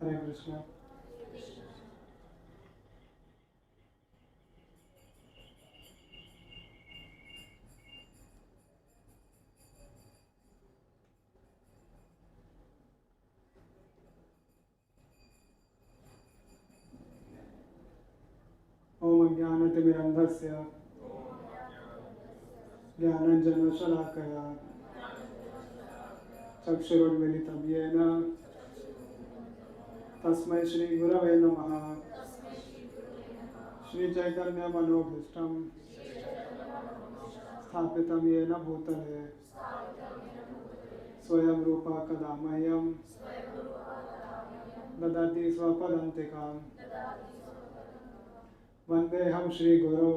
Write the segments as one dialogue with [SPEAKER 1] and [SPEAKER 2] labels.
[SPEAKER 1] हरे कृष्णा। ओम ज्ञानतिमिरन्धस्य ज्ञानाञ्जनशलाकया चक्षुरुन्मिलितं येन तस्मै श्रीगुरवे नमः। श्रीचैतन्यमनोभीष्टं स्थापितं येन भूतले स्वयं रूप कदा मह्यं ददाति स्वपदान्तिकाम्। वन्देऽहं श्रीगुरौ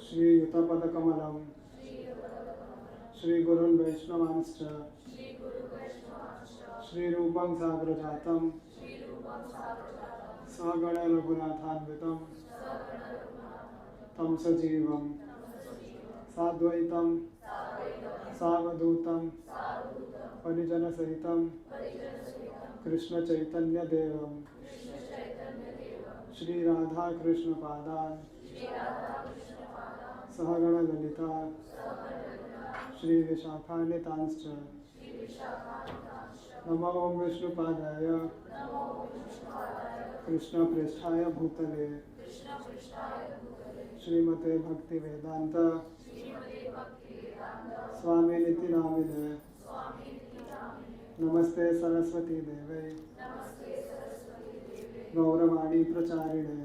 [SPEAKER 1] श्रीयुतपदकमलं श्रीगुरुन् वैष्णवांश्च श्रीरूपं साग्रजातं सगण रघुनाथान्वितं तं सजीवं साद्वैतं सावधूतं परिजनसहितं कृष्णचैतन्यदेवं श्रीराधाकृष्णपादान् सहगण ललिता श्रीविशाखान्वितांश्च नमो विष्णुपादाय कृष्णप्रेष्ठाय भूतले श्रीमते भक्तिवेदांत स्वामिनिति नामिने नमस्ते सरस्वती देवे गौरवाणी प्रचारिणे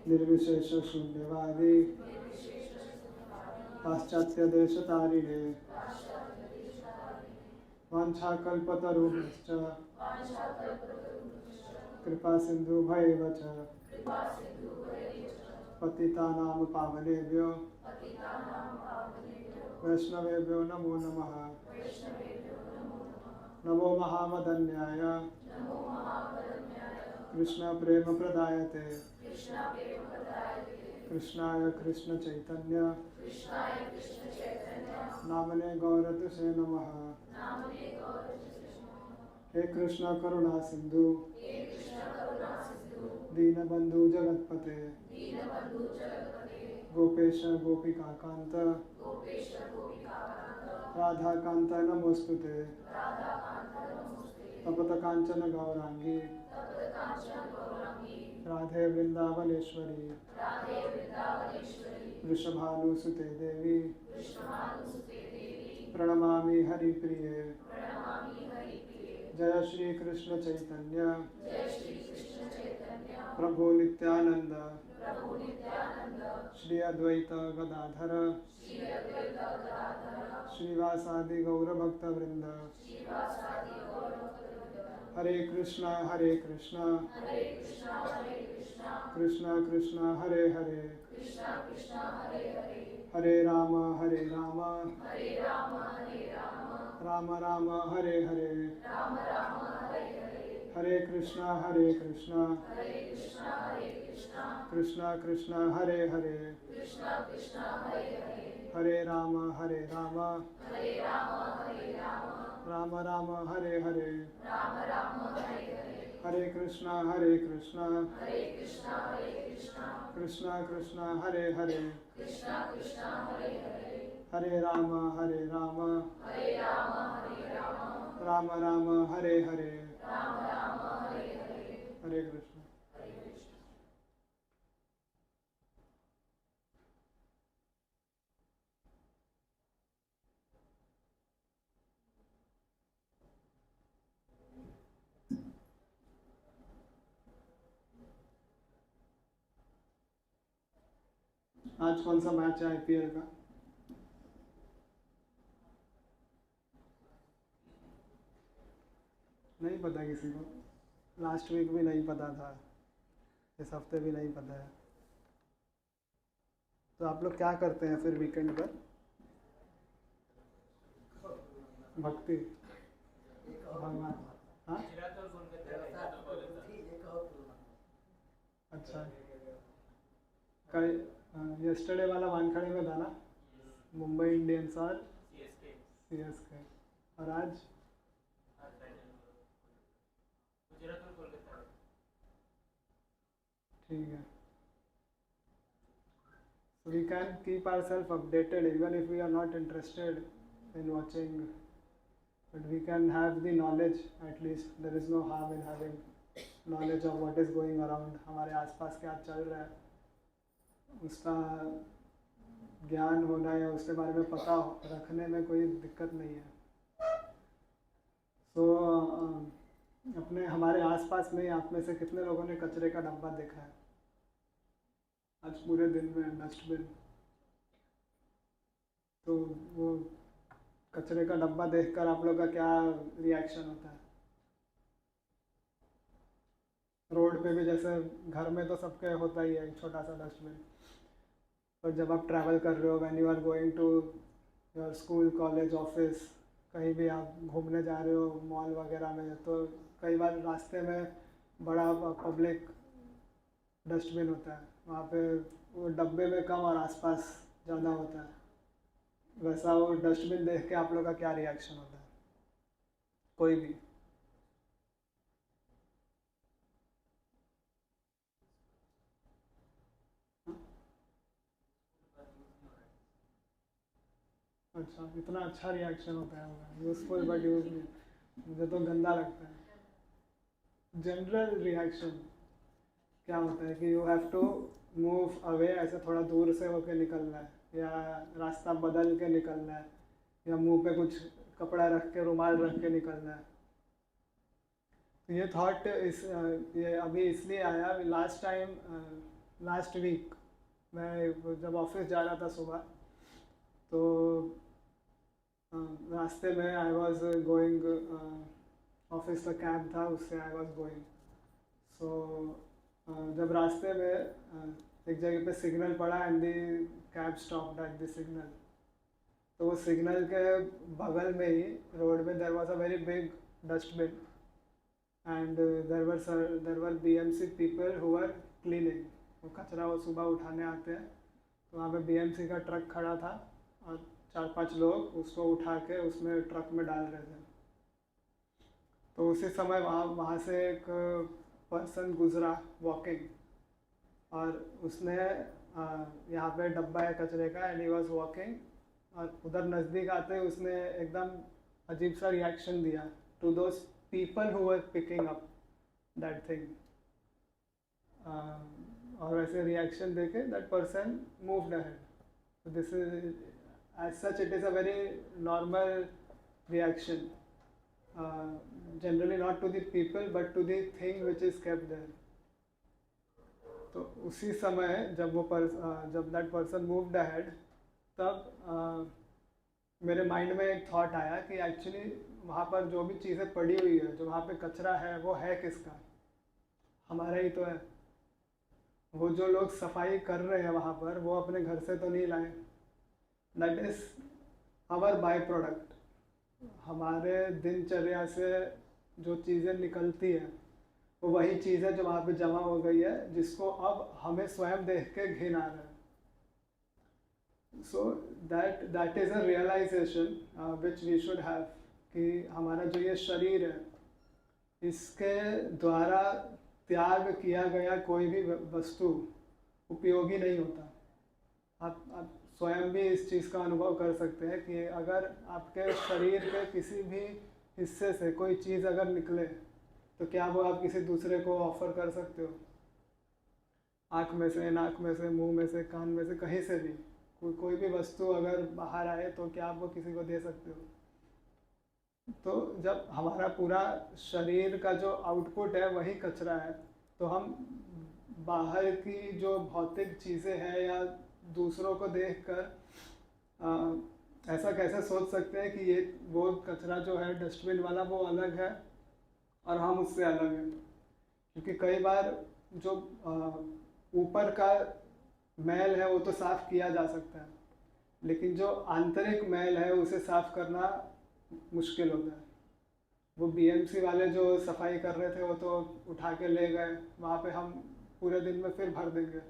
[SPEAKER 1] निर्विशेष शून्यवादी पाश्चात्य देशतारिणे वाञ्छाकल्पतरुभ्यश्च कृपा सिन्धुभ्यैव च पतितानां पावनेभ्यो वैष्णवेभ्यो नमो नमः। नमो महामदन्याय कृष्ण प्रेम प्रदायते कृष्णाय कृष्ण चैतन्य नामने गौरतुसे नमः। हे कृष्ण करुणा सिंधु दीनबंधु जगतपते गोपेश गोपिकाकांत राधाकांत नमोस्तुते। तपत कांचन गौरांगी राधे वृंदावनेश्वरी वृषभानुसुते देवी प्रणमामि हरिप्रिये। जय श्री कृष्ण चैतन्य प्रभु नित्यानंद श्री अद्वैत गदाधर श्रीवासादि गौरभक्तवृंद। हरे कृष्णा कृष्णा कृष्णा हरे हरे हरे राम राम राम हरे हरे। हरे कृष्णा कृष्णा कृष्णा हरे हरे हरे राम राम राम हरे हरे। हरे कृष्णा कृष्णा कृष्णा हरे हरे हरे राम राम राम हरे हरे। हरे कृष्ण। आज कौन सा मैच है आईपीएल का? नहीं पता किसी को। लास्ट वीक भी नहीं पता था, इस हफ्ते भी नहीं पता है। तो आप लोग क्या करते हैं फिर वीकेंड पर? भक्ति भगवान। हाँ अच्छा। कल यस्टरडे वाला वानखड़े में था ना, मुंबई इंडियंस और सीएसके। और आज ठीक है. So we can keep ourselves updated even if we are not interested in watching, but we can have the knowledge at least. There is no harm in having knowledge of what is going around. हमारे आसपास क्या चल रहा है उसका ज्ञान होना या उसके बारे में पता रखने में कोई दिक्कत नहीं है. So अपने हमारे आसपास में आप में से कितने लोगों ने कचरे का डब्बा देखा है आज पूरे दिन में, डस्टबिन? तो वो कचरे का डब्बा देखकर आप लोग का क्या रिएक्शन होता है? रोड पे भी जैसे घर में तो सबके होता ही है एक छोटा सा डस्टबिन, पर जब आप ट्रैवल कर रहे हो, when you are going to your school, college, office, कहीं भी आप घूमने जा रहे हो मॉल वगैरह में, तो कई बार रास्ते में बड़ा पब्लिक डस्टबिन होता है, वहाँ पे वो डब्बे में कम और आसपास ज़्यादा होता है. वैसा वो डस्टबिन देख के आप लोग का क्या रिएक्शन होता है? कोई भी? अच्छा, इतना अच्छा रिएक्शन होता है, यूजफुल बट यूज नहीं. मुझे तो गंदा लगता है. जनरल रिएक्शन क्या होता है कि you have to move away, ऐसे थोड़ा दूर से होके निकलना है, या रास्ता बदल के निकलना है, या मुंह पे कुछ कपड़ा रख के, रुमाल रख के निकलना है. तो ये थॉट ये अभी इसलिए आया, लास्ट वीक मैं जब ऑफिस जा रहा था सुबह, तो रास्ते में आई वॉज गोइंग, ऑफिस का कैब था, उससे आई वॉज गोइंग. सो जब रास्ते में एक जगह पे सिग्नल पड़ा and the cab stopped at the signal, तो वो सिग्नल के बगल में ही रोड में there was a very big dustbin and there were BMC people who were cleaning. वो कचरा वो सुबह उठाने आते हैं, तो वहाँ पे बीएमसी का ट्रक खड़ा था और 4-5 लोग उसको उठा के उसमें ट्रक में डाल रहे थे. तो उसी समय वहाँ से एक पर्सन गुजरा वॉकिंग, और उसने यहाँ पे डब्बा है कचरे का एंड ही वाज वॉकिंग, और उधर नज़दीक आते ही उसने एकदम अजीब सा रिएक्शन दिया to those people who were picking up that thing. और वैसे रिएक्शन देके that person moved ahead. So this is, as such, it is a very normal reaction. Generally not to the people but to the thing which is kept there. तो उसी समय जब that person moved ahead, तब मेरे mind में एक thought आया कि एक्चुअली वहाँ पर जो भी चीज़ें पड़ी हुई है, जो वहाँ पे कचरा है, वो है किसका? हमारा ही तो है. वो जो लोग सफाई कर रहे हैं वहाँ पर, वो अपने घर से तो नहीं लाए. That is our byproduct. हमारे दिनचर्या से जो चीज़ें निकलती हैं, वो वही चीज़ है जो वहाँ पे जमा हो गई है, जिसको अब हमें स्वयं देख के घिन आ रहा है. So that is a realisation which we should have, कि हमारा जो ये शरीर है, इसके द्वारा त्याग किया गया कोई भी वस्तु उपयोगी नहीं होता. आप स्वयं भी इस चीज़ का अनुभव कर सकते हैं कि अगर आपके शरीर के किसी भी हिस्से से कोई चीज़ अगर निकले, तो क्या वो आप किसी दूसरे को ऑफर कर सकते हो? आँख में से, नाक में से, मुंह में से, कान में से, कहीं से भी कोई भी वस्तु अगर बाहर आए, तो क्या आप वो किसी को दे सकते हो? तो जब हमारा पूरा शरीर का जो आउटपुट है वही कचरा है, तो हम बाहर की जो भौतिक चीज़ें हैं या दूसरों को देखकर ऐसा कैसे सोच सकते हैं कि ये वो कचरा जो है डस्टबिन वाला वो अलग है और हम उससे अलग हैं? क्योंकि कई बार जो ऊपर का मैल है वो तो साफ़ किया जा सकता है, लेकिन जो आंतरिक मैल है उसे साफ़ करना मुश्किल होता है. वो बीएमसी वाले जो सफाई कर रहे थे, वो तो उठा के ले गए, वहाँ पे हम पूरे दिन में फिर भर देंगे,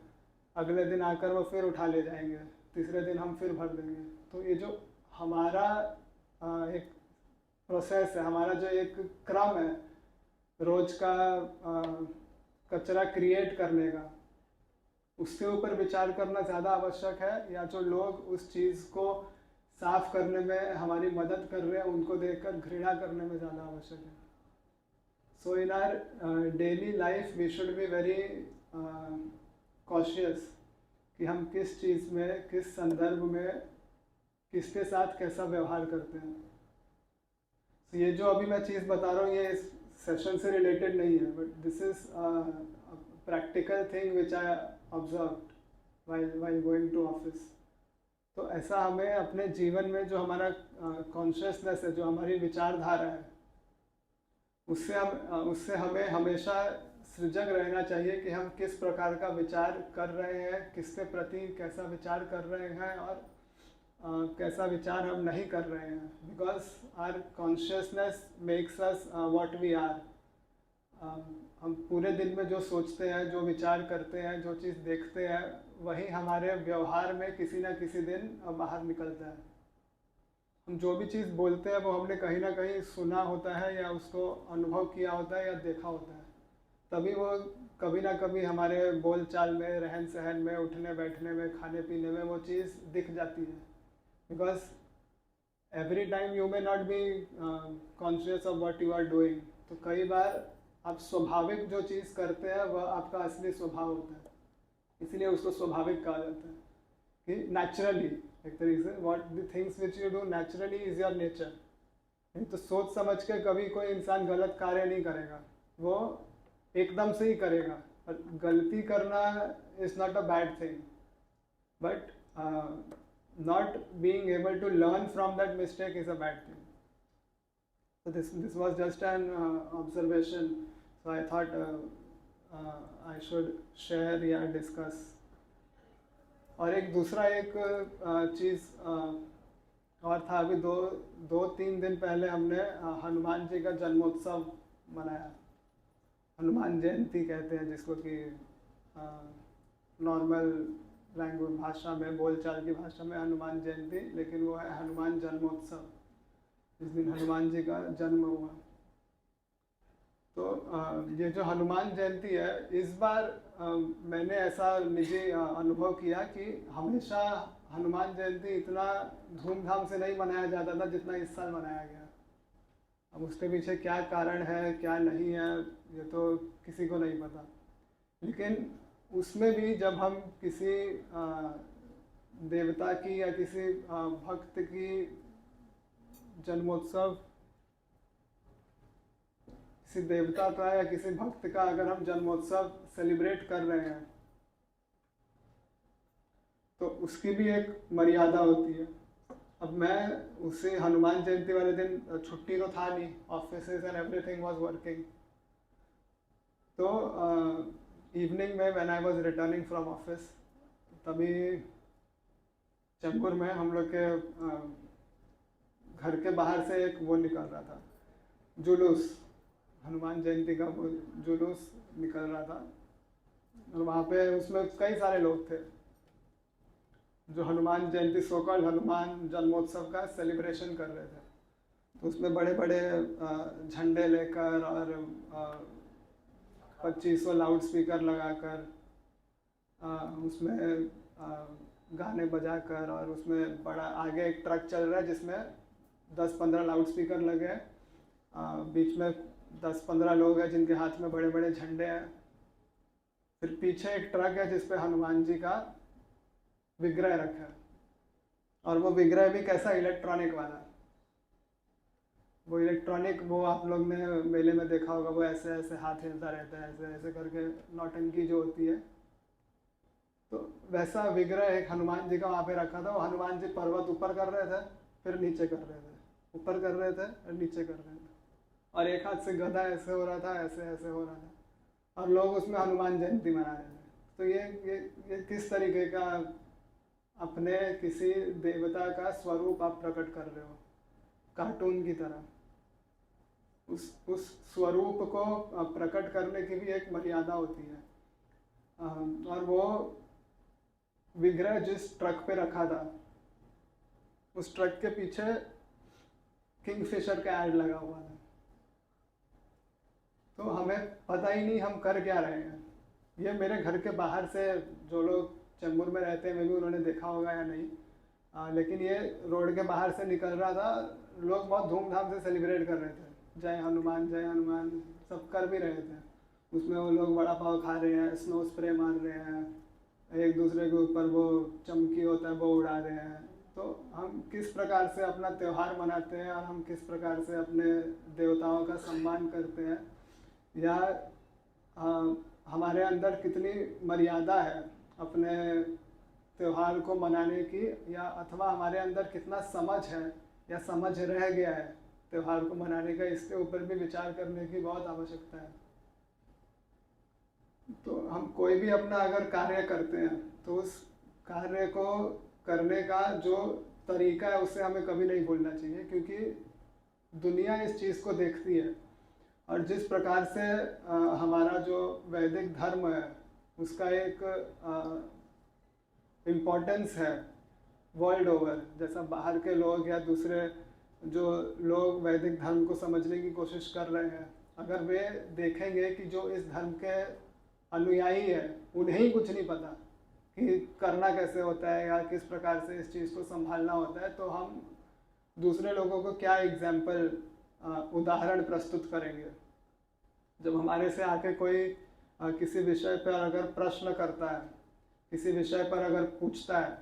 [SPEAKER 1] अगले दिन आकर वो फिर उठा ले जाएंगे, तीसरे दिन हम फिर भर देंगे. तो ये जो हमारा एक प्रोसेस है, हमारा जो एक क्रम है रोज का कचरा क्रिएट करने का, उसके ऊपर विचार करना ज़्यादा आवश्यक है, या जो लोग उस चीज़ को साफ करने में हमारी मदद कर रहे हैं उनको देखकर घृणा करने में ज़्यादा आवश्यक है। So in our daily life we should be very cautious कि हम किस चीज़ में, किस संदर्भ में, किसके साथ कैसा व्यवहार करते हैं। तो ये जो अभी मैं चीज़ बता रहा हूँ ये इस सेशन से रिलेटेड नहीं है, but this is practical thing which I observe while going to office. तो ऐसा हमें अपने जीवन में जो हमारा कॉन्शियसनेस है, जो हमारी विचारधारा है, उससे हमें हमेशा सजग रहना चाहिए कि हम किस प्रकार का विचार कर रहे हैं, किसके प्रति कैसा विचार कर रहे हैं और कैसा विचार हम नहीं कर रहे हैं। Because our consciousness makes us what we are. हम पूरे दिन में जो सोचते हैं, जो विचार करते हैं, जो चीज़ देखते हैं, वही हमारे व्यवहार में किसी ना किसी दिन बाहर निकलता है। हम जो भी चीज़ बोलते हैं वो हमने कहीं ना कहीं सुना होता है या उसको अनुभव किया होता है या देखा होता है, तभी वो कभी ना कभी हमारे बोल चाल में, रहन सहन में, उठने बैठने में, खाने पीने में वो चीज़ दिख जाती है। Because every time you may not be conscious of what you are doing. तो कई बार आप स्वाभाविक जो चीज़ करते हैं वह आपका असली स्वभाव होता है, इसलिए उसको स्वाभाविक कहा जाता है कि नेचुरली, एक तरीके से what the things which you do naturally is your nature. नहीं तो सोच समझ के कभी कोई इंसान गलत कार्य नहीं करेगा, वो एकदम से ही करेगा। और गलती करना is not a bad thing, but not being able to learn from that mistake is a bad thing. So this was just an observation. So I thought I should share या discuss. और एक दूसरा एक चीज़ और था, अभी दो तीन दिन पहले हमने हनुमान जी का जन्मोत्सव मनाया। हनुमान जयंती कहते हैं जिसको कि नॉर्मल लैंग्वेज भाषा में, बोलचाल की भाषा में हनुमान जयंती, लेकिन वो है हनुमान जन्मोत्सव, जिस दिन हनुमान जी का जन्म हुआ। तो ये जो हनुमान जयंती है, इस बार मैंने ऐसा निजी अनुभव किया कि हमेशा हनुमान जयंती इतना धूमधाम से नहीं मनाया जाता था जितना इस साल मनाया गया। अब उसके पीछे क्या कारण है, क्या नहीं है, ये तो किसी को नहीं पता। लेकिन उसमें भी जब हम किसी देवता की या किसी भक्त की जन्मोत्सव, किसी देवता का या किसी भक्त का अगर हम जन्मोत्सव सेलिब्रेट कर रहे हैं तो उसकी भी एक मर्यादा होती है। अब मैं उसे हनुमान जयंती वाले दिन, छुट्टी तो था नहीं, offices and everything was working, तो इवनिंग में when I was returning from office, तभी चैम्बूर में हम लोग के घर के बाहर से एक वो निकल रहा था, जुलूस, हनुमान जयंती का वो जुलूस निकल रहा था। और वहाँ पे उसमें कई सारे लोग थे जो हनुमान जयंती, सोकॉल्ड हनुमान जन्मोत्सव का सेलिब्रेशन कर रहे थे। तो उसमें बड़े बड़े झंडे लेकर और 2500 लाउड स्पीकर लगाकर, उसमें गाने बजाकर, और उसमें बड़ा आगे एक ट्रक चल रहा है जिसमें 10-15 लाउड स्पीकर लगे, बीच में 10-15 लोग हैं जिनके हाथ में बड़े बड़े झंडे हैं। फिर पीछे एक ट्रक है जिस पे हनुमान जी का विग्रह रखा है, और वो विग्रह भी कैसा, इलेक्ट्रॉनिक वाला। वो इलेक्ट्रॉनिक, वो आप लोग ने मेले में देखा होगा, वो ऐसे ऐसे हाथ हिलता रहता है, ऐसे ऐसे करके नौटंकी जो होती है। तो वैसा विग्रह एक हनुमान जी का वहाँ पे रखा था। वो हनुमान जी पर्वत ऊपर कर रहे थे, फिर नीचे कर रहे थे, ऊपर कर रहे थे और नीचे कर रहे थे, और एक हाथ से गदा ऐसे हो रहा था, ऐसे ऐसे हो रहा था, और लोग उसमें हनुमान जयंती मना रहे थे। तो ये किस तरीके का अपने किसी देवता का स्वरूप आप प्रकट कर रहे हो, कार्टून की तरह। उस स्वरूप को प्रकट करने की भी एक मर्यादा होती है। और वो विग्रह जिस ट्रक पे रखा था, उस ट्रक के पीछे किंगफिशर का ऐड लगा हुआ था। तो हमें पता ही नहीं हम कर क्या रहे हैं। ये मेरे घर के बाहर से जो लोग चेंबूर में रहते हैं, मे भी उन्होंने देखा होगा या नहीं, लेकिन ये रोड के बाहर से निकल रहा था, लोग बहुत धूमधाम से सेलिब्रेट कर रहे थे, जय हनुमान सब कर भी रहे थे। उसमें वो लोग वड़ा पाव खा रहे हैं, स्नो स्प्रे मार रहे हैं, एक दूसरे के ऊपर वो चमकी होता है वो उड़ा रहे हैं। तो हम किस प्रकार से अपना त्यौहार मनाते हैं और हम किस प्रकार से अपने देवताओं का सम्मान करते हैं, या हमारे अंदर कितनी मर्यादा है अपने त्यौहार को मनाने की, या अथवा हमारे अंदर कितना समझ है या समझ रह गया है त्यौहार को मनाने का, इसके ऊपर भी विचार करने की बहुत आवश्यकता है। तो हम कोई भी अपना अगर कार्य करते हैं तो उस कार्य को करने का जो तरीका है उसे हमें कभी नहीं भूलना चाहिए, क्योंकि दुनिया इस चीज़ को देखती है। और जिस प्रकार से हमारा जो वैदिक धर्म है उसका एक इम्पोर्टेंस है वर्ल्ड ओवर, जैसा बाहर के लोग या दूसरे जो लोग वैदिक धर्म को समझने की कोशिश कर रहे हैं, अगर वे देखेंगे कि जो इस धर्म के अनुयायी है उन्हें ही कुछ नहीं पता कि करना कैसे होता है या किस प्रकार से इस चीज़ को संभालना होता है, तो हम दूसरे लोगों को क्या एग्जाम्पल उदाहरण प्रस्तुत करेंगे। जब हमारे से आके कोई किसी विषय पर अगर प्रश्न करता है, किसी विषय पर अगर पूछता है,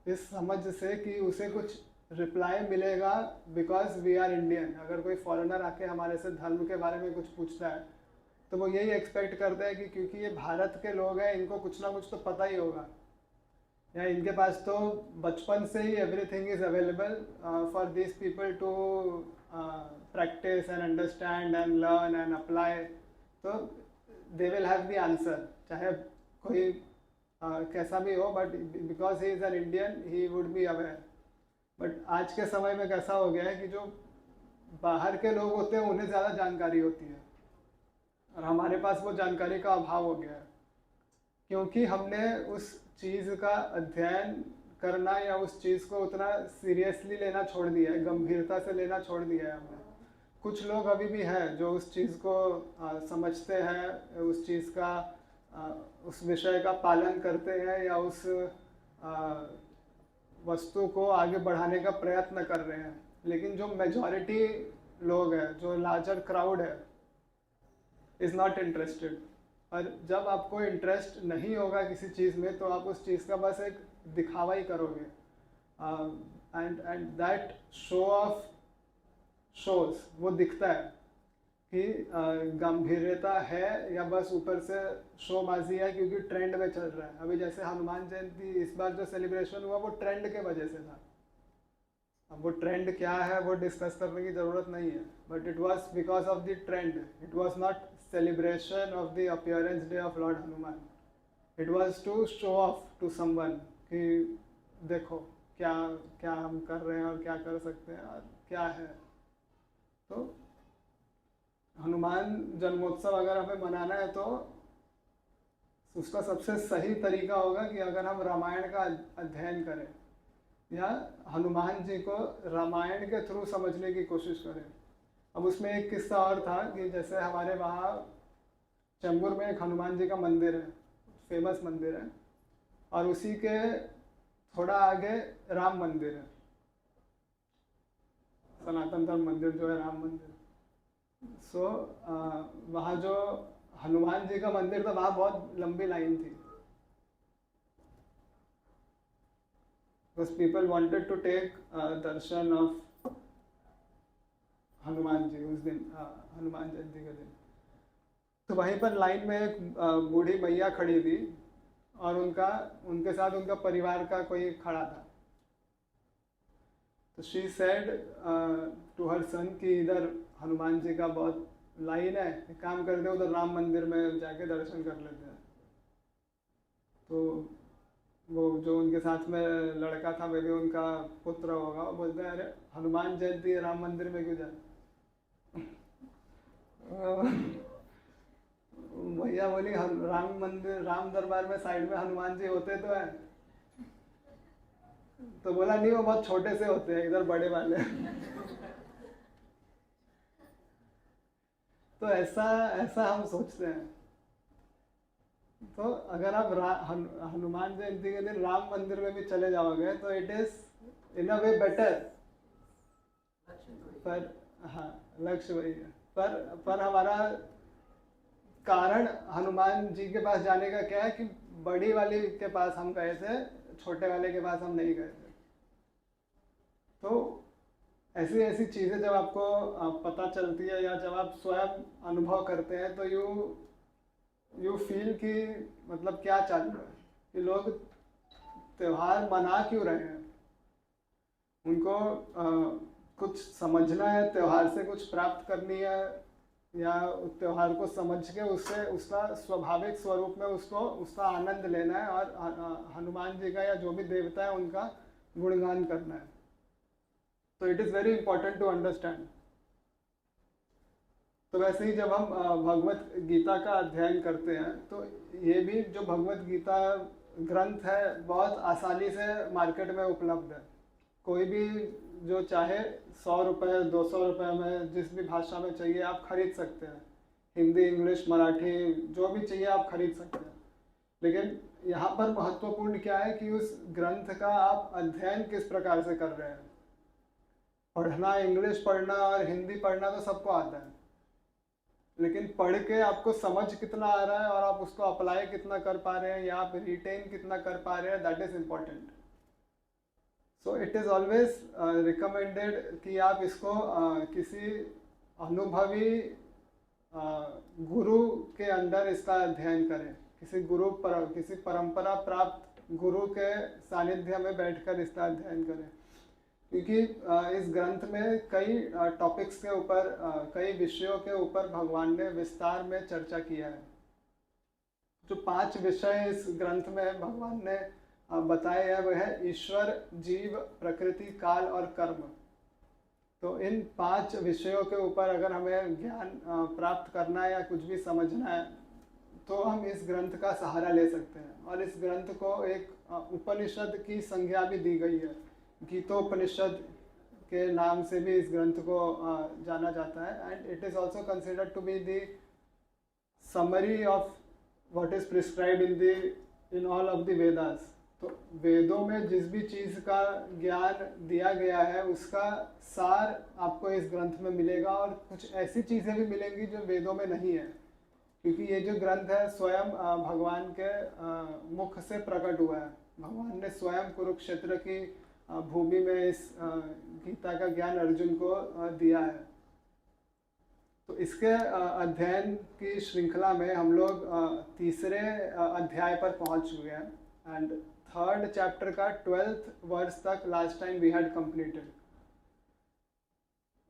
[SPEAKER 1] इस समझ से कि उसे कुछ रिप्लाई मिलेगा बिकॉज वी आर इंडियन। अगर कोई फॉरेनर आके हमारे से धर्म के बारे में कुछ पूछता है तो वो यही एक्सपेक्ट करते हैं कि क्योंकि ये भारत के लोग हैं इनको कुछ ना कुछ तो पता ही होगा, या इनके पास तो बचपन से ही everything is available for this people to practice and understand and learn and apply, तो they will have the answer, चाहे कोई कैसा भी हो, but because he is an Indian he would be aware. But आज के समय में कैसा हो गया है कि जो बाहर के लोग होते हैं उन्हें ज़्यादा जानकारी होती है और हमारे पास वो जानकारी का अभाव हो गया है, क्योंकि हमने उस चीज़ का अध्ययन करना या उस चीज़ को उतना सीरियसली लेना छोड़ दिया है, गंभीरता से लेना छोड़ दिया है हमने। कुछ लोग अभी भी हैं जो उस चीज़ को समझते हैं, उस चीज़ का उस विषय का पालन करते हैं या उस वस्तु को आगे बढ़ाने का प्रयत्न कर रहे हैं, लेकिन जो मेजॉरिटी लोग हैं, जो लार्जर क्राउड है, इज़ नॉट इंटरेस्टेड। और जब आपको इंटरेस्ट नहीं होगा किसी चीज़ में तो आप उस चीज़ का बस एक दिखावा ही करोगे, and that show off shows, वो दिखता है कि गंभीरता है या बस ऊपर से शोबाजी है क्योंकि ट्रेंड में चल रहा है। अभी जैसे हनुमान जयंती इस बार जो सेलिब्रेशन हुआ वो ट्रेंड के वजह से था। अब वो ट्रेंड क्या है वो डिस्कस करने की ज़रूरत नहीं है, but it was because of the trend, it was not celebration of the appearance day of lord Hanuman, it was to show off to someone कि देखो क्या क्या हम कर रहे हैं और क्या कर सकते हैं और क्या है। तो हनुमान जन्मोत्सव अगर हमें मनाना है तो उसका सबसे सही तरीका होगा कि अगर हम रामायण का अध्ययन करें या हनुमान जी को रामायण के थ्रू समझने की कोशिश करें। अब उसमें एक किस्सा और था कि जैसे हमारे वहाँ चेंबूर में एक हनुमान जी का मंदिर है, फेमस मंदिर है, और उसी के थोड़ा आगे राम मंदिर है, सनातन धर्म मंदिर जो है राम मंदिर। सो वहाँ जो हनुमान जी का मंदिर था वहाँ बहुत लंबी लाइन थी, because people wanted to take darshan of Hanuman ji उस दिन, हनुमान जयंती के दिन। तो वहीं पर लाइन में एक बूढ़ी मैया खड़ी थी और उनके साथ उनका परिवार का कोई खड़ा था। तो शी सेड टू हर सन कि इधर हनुमान जी का बहुत लाइन है, एक काम करते हैं उधर राम मंदिर में जाके दर्शन कर लेते हैं। तो वो जो उनके साथ में लड़का था, वे भी उनका पुत्र होगा, वो बोलते हैं अरे हनुमान जयंती है राम मंदिर में क्यों जाए। भैया बोली राम मंदिर राम दरबार में साइड में हनुमान जी होते तो है। तो बोला नहीं वो बहुत छोटे से होते हैं, इधर बड़े वाले। तो ऐसा ऐसा हम सोचते हैं। तो अगर आप हनुमान जयंती के दिन राम मंदिर में भी चले जाओगे तो it is in a way better. पर हाँ, लक्ष्य वही है। पर हमारा कारण हनुमान जी के पास जाने का क्या है कि बड़ी वाली के पास हम गए थे, छोटे वाले के पास हम नहीं गए थे। तो ऐसी ऐसी चीज़ें जब आपको पता चलती है या जब आप स्वयं अनुभव करते हैं तो यू फील कि मतलब क्या चालू है, कि लोग त्योहार मना क्यों रहे हैं। उनको कुछ समझना है, त्योहार से कुछ प्राप्त करनी है, या त्योहार को समझ के उससे उसका स्वाभाविक स्वरूप में उसको उसका आनंद लेना है और हनुमान जी का या जो भी देवता है उनका गुणगान करना है। तो it is very important to understand. तो वैसे ही जब हम भगवत गीता का अध्ययन करते हैं तो ये भी जो भगवत गीता ग्रंथ है बहुत आसानी से मार्केट में उपलब्ध है। कोई भी जो चाहे 100 रुपये 200 रुपये में जिस भी भाषा में चाहिए आप खरीद सकते हैं। हिंदी, इंग्लिश, मराठी, जो भी चाहिए आप खरीद सकते हैं। लेकिन यहाँ पर महत्वपूर्ण क्या है कि उस ग्रंथ का आप अध्ययन किस प्रकार से कर रहे हैं। पढ़ना, इंग्लिश पढ़ना और हिंदी पढ़ना तो सबको आता है, लेकिन पढ़ के आपको समझ कितना आ रहा है और आप उसको अप्लाई कितना कर पा रहे हैं या आप रिटेन कितना कर पा रहे हैं, that is important. So it is always recommended कि आप इसको किसी अनुभवी गुरु के अंदर इसका अध्ययन करें, किसी परंपरा प्राप्त गुरु के सानिध्य में बैठकर इसका अध्ययन करें। क्योंकि इस ग्रंथ में कई टॉपिक्स के ऊपर, कई विषयों के ऊपर भगवान ने विस्तार में चर्चा किया है। जो 5 विषय इस ग्रंथ में भगवान ने बताए हैं वह है ईश्वर, जीव, प्रकृति, काल और कर्म। तो इन 5 विषयों के ऊपर अगर हमें ज्ञान प्राप्त करना है या कुछ भी समझना है तो हम इस ग्रंथ का सहारा ले सकते हैं। और इस ग्रंथ को एक उपनिषद की संज्ञा भी दी गई है। गीतोपनिषद के नाम से भी इस ग्रंथ को जाना जाता है। And it is also considered to be the summary of what is prescribed in all of the Vedas. तो वेदों में जिस भी चीज़ का ज्ञान दिया गया है उसका सार आपको इस ग्रंथ में मिलेगा। और कुछ ऐसी चीज़ें भी मिलेंगी जो वेदों में नहीं है, क्योंकि ये जो ग्रंथ है स्वयं भगवान के मुख से प्रकट हुआ है। भगवान ने स्वयं कुरुक्षेत्र की भूमि में इस गीता का ज्ञान अर्जुन को दिया है। तो इसके अध्ययन की श्रृंखला में हम लोग तीसरे अध्याय पर पहुंच चुके हैं। एंड 3rd चैप्टर का 12th वर्स तक last time we had completed.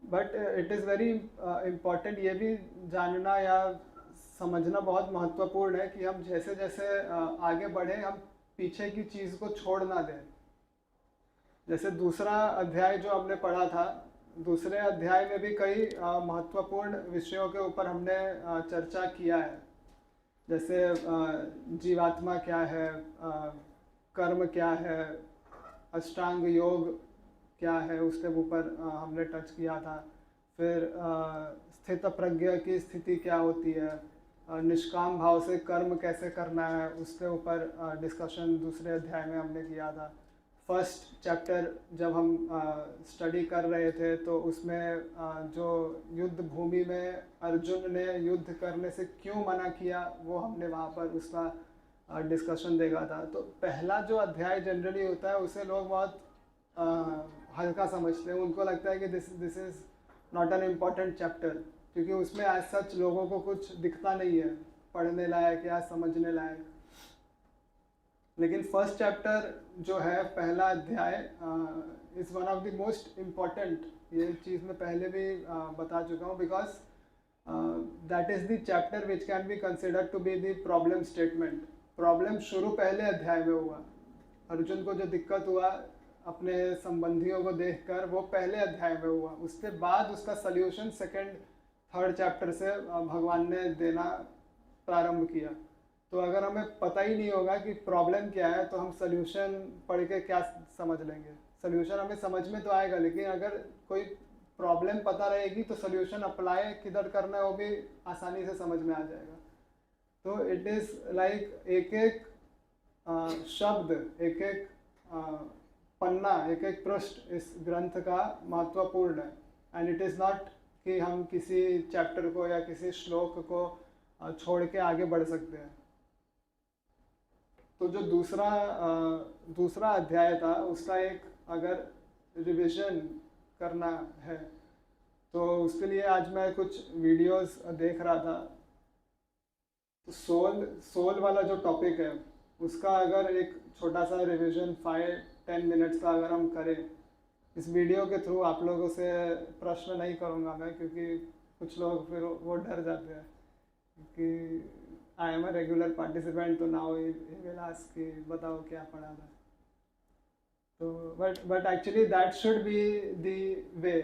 [SPEAKER 1] But it is very important ये भी जानना या समझना बहुत महत्वपूर्ण है कि हम जैसे जैसे आगे बढ़े हम पीछे की चीज़ को छोड़ ना दें। जैसे दूसरा अध्याय जो हमने पढ़ा था, दूसरे अध्याय में भी कई महत्वपूर्ण विषयों के ऊपर हमने चर्चा किया है। जैसे जीवात्मा क्या है, कर्म क्या है, अष्टांग योग क्या है, उसके ऊपर हमने टच किया था। फिर स्थित प्रज्ञ की स्थिति क्या होती है, निष्काम भाव से कर्म कैसे करना है, उसके ऊपर डिस्कशन दूसरे अध्याय में हमने किया था। फर्स्ट चैप्टर जब हम स्टडी कर रहे थे तो उसमें जो युद्ध भूमि में अर्जुन ने युद्ध करने से क्यों मना किया वो हमने वहाँ पर उसका डिस्कशन देखा था। तो पहला जो अध्याय जनरली होता है उसे लोग बहुत हल्का समझते हैं। उनको लगता है कि this is not an important chapter, क्योंकि उसमें एज सच लोगों को कुछ दिखता नहीं है पढ़ने लायक या समझने लायक। लेकिन फर्स्ट चैप्टर जो है, पहला अध्याय, is one of the most important. ये चीज़ मैं पहले भी बता चुका हूँ, because that is the chapter which can be considered to be the problem statement. Problem शुरू पहले अध्याय में हुआ। अर्जुन को जो दिक्कत हुआ अपने संबंधियों को देखकर वो पहले अध्याय में हुआ। उसके बाद उसका सल्यूशन 2nd 3rd चैप्टर से भगवान ने देना प्रारंभ किया। तो अगर हमें पता ही नहीं होगा कि प्रॉब्लम क्या है तो हम सल्यूशन पढ़ के क्या समझ लेंगे। सल्यूशन हमें समझ में तो आएगा, लेकिन अगर कोई प्रॉब्लम पता रहेगी तो सोल्यूशन अप्लाई किधर करना है वो भी आसानी से समझ में आ जाएगा. तो इट इज़ लाइक एक एक शब्द, एक एक पन्ना, एक एक पृष्ठ इस ग्रंथ का महत्वपूर्ण है. एंड इट इज़ नॉट कि हम किसी चैप्टर को या किसी श्लोक को छोड़ के आगे बढ़ सकते हैं. तो जो दूसरा अध्याय था उसका एक अगर रिवीजन करना है तो उसके लिए आज मैं कुछ वीडियोस देख रहा था. तो सोल वाला जो टॉपिक है उसका अगर एक छोटा सा रिवीजन 5-10 मिनट्स का अगर हम करें, इस वीडियो के थ्रू आप लोगों से प्रश्न नहीं करूँगा मैं, क्योंकि कुछ लोग फिर वो डर जाते हैं कि I am a regular participant तो नाउ ही विल आस्क कि बताओ क्या पढ़ा था. तो but actually that should be the way.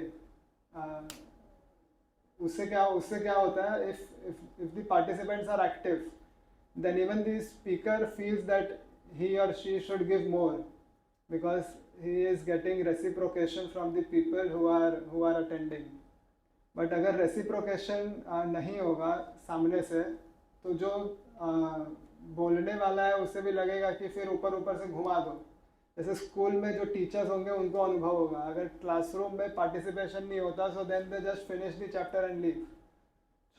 [SPEAKER 1] उससे क्या होता है, if the participants are active, then even the speaker feels that he or she should give more, because he is getting reciprocation from the people who are attending. But अगर reciprocation नहीं होगा सामने से तो जो बोलने वाला है उसे भी लगेगा कि फिर ऊपर से घुमा दो. जैसे स्कूल में जो टीचर्स होंगे उनको अनुभव होगा, अगर क्लासरूम में पार्टिसिपेशन नहीं होता so then they just finish the chapter and leave.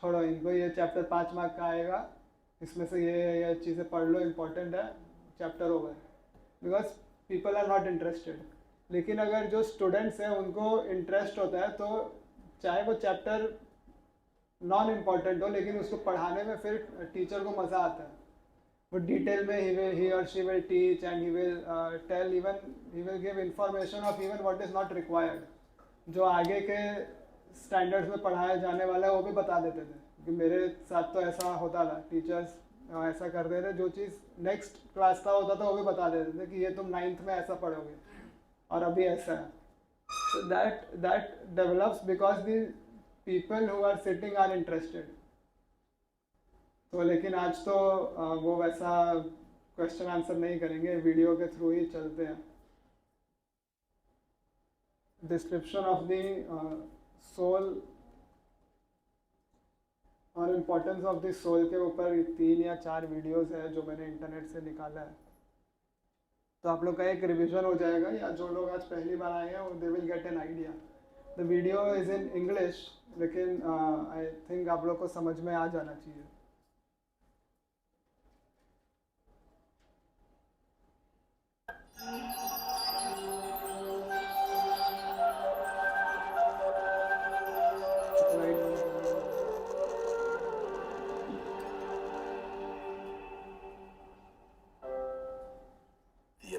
[SPEAKER 1] छोड़ो इनको, ये चैप्टर 5 मार्क का आएगा, इसमें से ये चीज़ें पढ़ लो, इम्पोर्टेंट है, chapter over. Because people are not interested. लेकिन अगर जो स्टूडेंट्स हैं उनको इंटरेस्ट होता है तो चाहे वो चैप्टर नॉन इम्पॉर्टेंट हो लेकिन उसको पढ़ाने में फिर टीचर को मज़ा आता है. वो डिटेल में he or she will teach and he will tell, even he will give information of even what is not required. जो आगे के स्टैंडर्ड्स में पढ़ाया जाने वाला है वो भी बता देते थे कि मेरे साथ तो ऐसा होता था, टीचर्स ऐसा करते थे. जो चीज़ नेक्स्ट क्लास का होता था वो भी बता देते थे कि ये तुम 9th में ऐसा पढ़ोगे और अभी ऐसा है. So that develops because the people who are sitting are interested. तो लेकिन आज तो वो वैसा क्वेश्चन आंसर नहीं करेंगे, वीडियो के थ्रू ही चलते हैं. डिस्क्रिप्शन ऑफ द सोल और इम्पोर्टेंस ऑफ द सोल के ऊपर 3 या 4 वीडियोस है जो मैंने इंटरनेट से निकाला है. तो आप लोग का एक रिवीजन हो जाएगा, या जो लोग आज पहली बार आए हैं they will get an idea. The video is in English, लेकिन आई थिंक आप लोग को समझ में आ जाना चाहिए.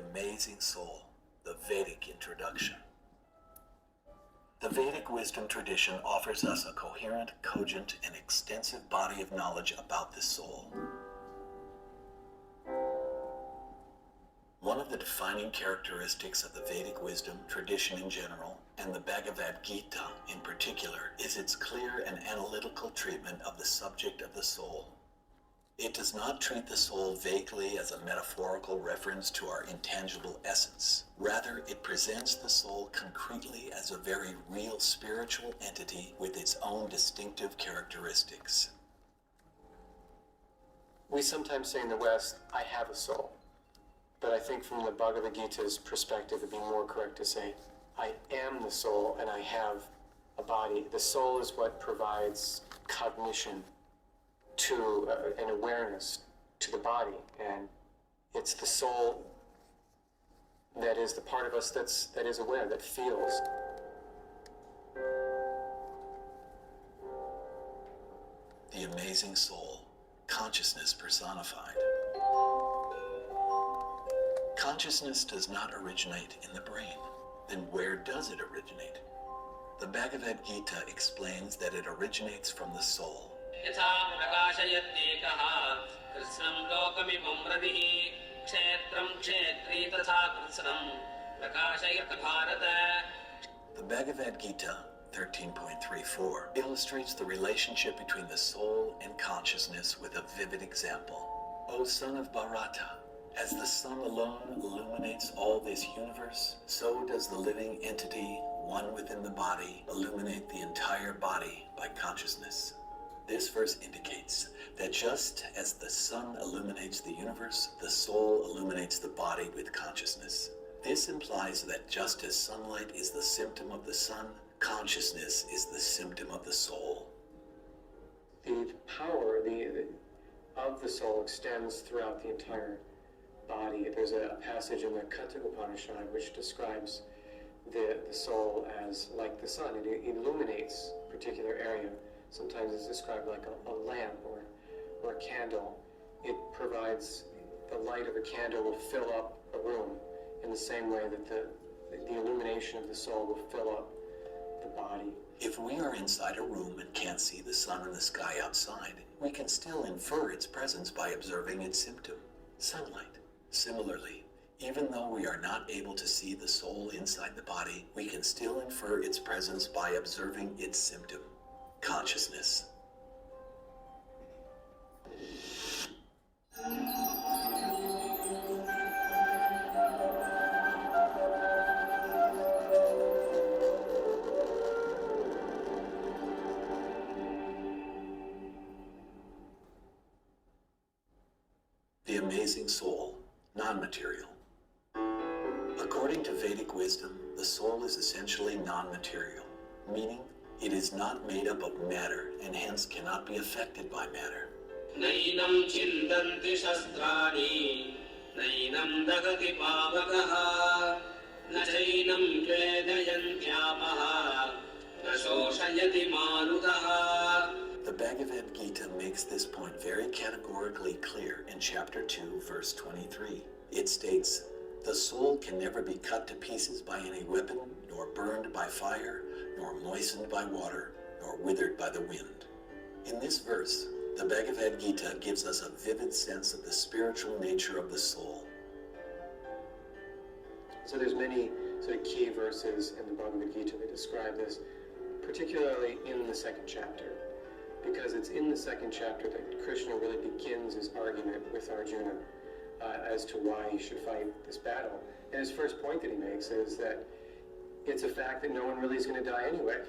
[SPEAKER 2] Amazing Soul, the Vedic Introduction. The Vedic wisdom tradition offers us a coherent, cogent, and extensive body of knowledge about the soul. One of the defining characteristics of the Vedic wisdom tradition in general, and the Bhagavad Gita in particular, is its clear and analytical treatment of the subject of the soul. It does not treat the soul vaguely as a metaphorical reference to our intangible essence. Rather, it presents the soul concretely as a very real spiritual entity with its own distinctive characteristics.
[SPEAKER 3] We sometimes say in the West, I have a soul. But I think from the Bhagavad Gita's perspective, it'd be more correct to say, I am the soul and I have a body. The soul is what provides cognition to an awareness to the body, and it's the soul that is the part of us that is aware, that feels.
[SPEAKER 2] The amazing soul, consciousness personified. Consciousness does not originate in the brain. Then where does it originate? The Bhagavad Gita explains that it originates from the soul.
[SPEAKER 4] यथा प्रकाशयत्येकः कृत्स्नं लोकमिमं रविः क्षेत्रं क्षेत्री तथा कृत्स्नं प्रकाशयत् Bharat.
[SPEAKER 2] The Bhagavad Gita 13.34 illustrates the relationship between the soul and consciousness with a vivid example. O son of Bharata, as the sun alone illuminates all this universe, so does the living entity one within the body, illuminate the entire body by consciousness. This verse indicates that just as the sun illuminates the universe, the soul illuminates the body with consciousness. This implies that just as sunlight is the symptom of the sun, consciousness is the symptom of the soul.
[SPEAKER 3] The power of the soul extends throughout the entire body. There's a passage in the Katha Upanishad which describes the soul as like the sun. It illuminates a particular area. Sometimes it's described like a lamp or a candle. It provides the light of a candle will fill up a room in the same way that the illumination of the soul will fill up the body.
[SPEAKER 2] If we are inside a room and can't see the sun and the sky outside, we can still infer its presence by observing its symptom, sunlight. Similarly, even though we are not able to see the soul inside the body, we can still infer its presence by observing its symptom, consciousness. The amazing soul, non-material. According to Vedic wisdom, the soul is essentially non-material, meaning it is not made up of matter and hence cannot be affected by matter.
[SPEAKER 4] नैनं चिन्तन्ति शस्त्राणि नैनं दगति पावकः न चैनं क्लेदयन्त्यापः न शोषयति मारुतः.
[SPEAKER 2] The Bhagavad Gita makes this point very categorically clear in chapter 2, verse 23. It states, "The soul can never be cut to pieces by any weapon, nor burned by fire, nor moistened by water, nor withered by the wind." In this verse, the Bhagavad Gita gives us a vivid sense of the spiritual nature of the soul.
[SPEAKER 3] So there's many sort of key verses in the Bhagavad Gita that describe this, particularly in the second chapter, because it's in the second chapter that Krishna really begins his argument with Arjuna as to why he should fight this battle. And his first point that he makes is that it's a fact that no one really is going to die anyway.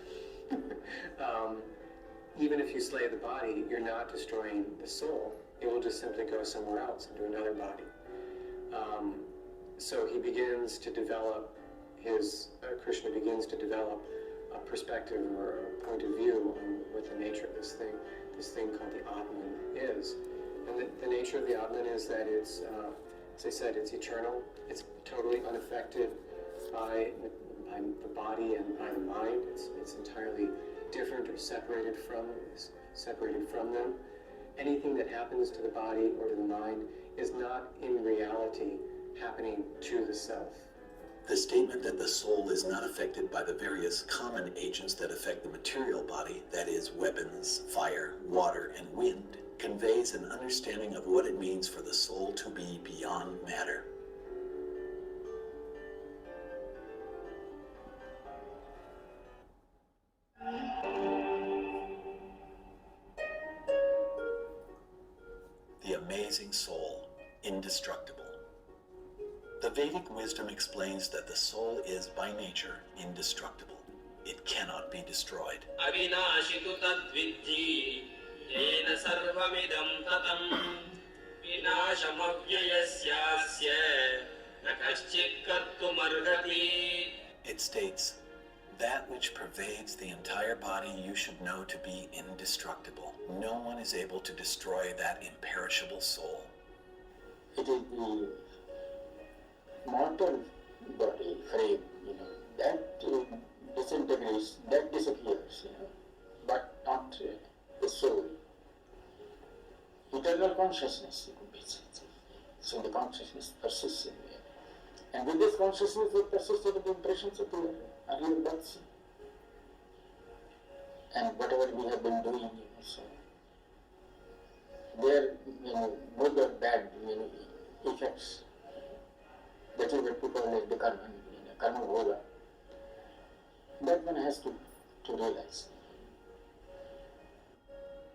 [SPEAKER 3] Even if you slay the body, you're not destroying the soul. It will just simply go somewhere else, into another body. So he begins to develop Krishna begins to develop a perspective or a point of view on what the nature of this thing called the Atman is. And the nature of the Atman is that it's, as I said, it's eternal. It's totally unaffected by the body and by the mind. It's entirely different or separated from them. Anything that happens to the body or to the mind is not in reality happening to the self.
[SPEAKER 2] The statement that the soul is not affected by the various common agents that affect the material body, that is, weapons, fire, water, and wind, conveys an understanding of what it means for the soul to be beyond matter. The amazing soul, indestructible. The Vedic wisdom explains that the soul is by nature indestructible. It cannot be destroyed.
[SPEAKER 4] अविनाशितु तद्विद्धि येन सर्वमिदं ततं विनाशमव्ययस्यास्य न कश्चित् कर्तुमर्हति.
[SPEAKER 2] It states, "That which pervades the entire body you should know to be indestructible. No one is able to destroy that imperishable soul."
[SPEAKER 5] It is the mortal body frame, that disintegrates, that disappears, but not the soul. Eternal consciousness, you could say. So the consciousness persists in there. And with this consciousness, it persists with the impressions of the earlier births. And whatever we have been doing, so there, good or bad, effects. That is what people like the karma bhoga. That one has to realize.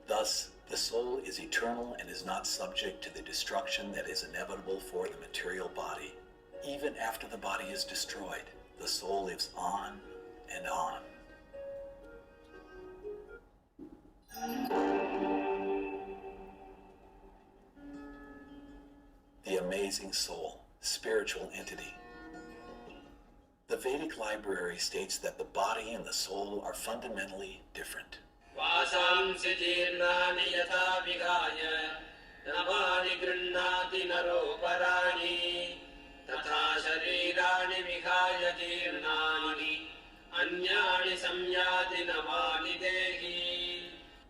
[SPEAKER 2] Thus, the soul is eternal and is not subject to the destruction that is inevitable for the material body. Even after the body is destroyed, the soul lives on, and on. The amazing soul, spiritual entity. The Vedic library states that the body and the soul are fundamentally different.
[SPEAKER 4] वासांसि जीर्णानि यथा विहाय नवानि गृह्णाति नरोपराणि तथा शरीराणि विहाय जीर्णानि अन्यानि संयाति नवानि देहि.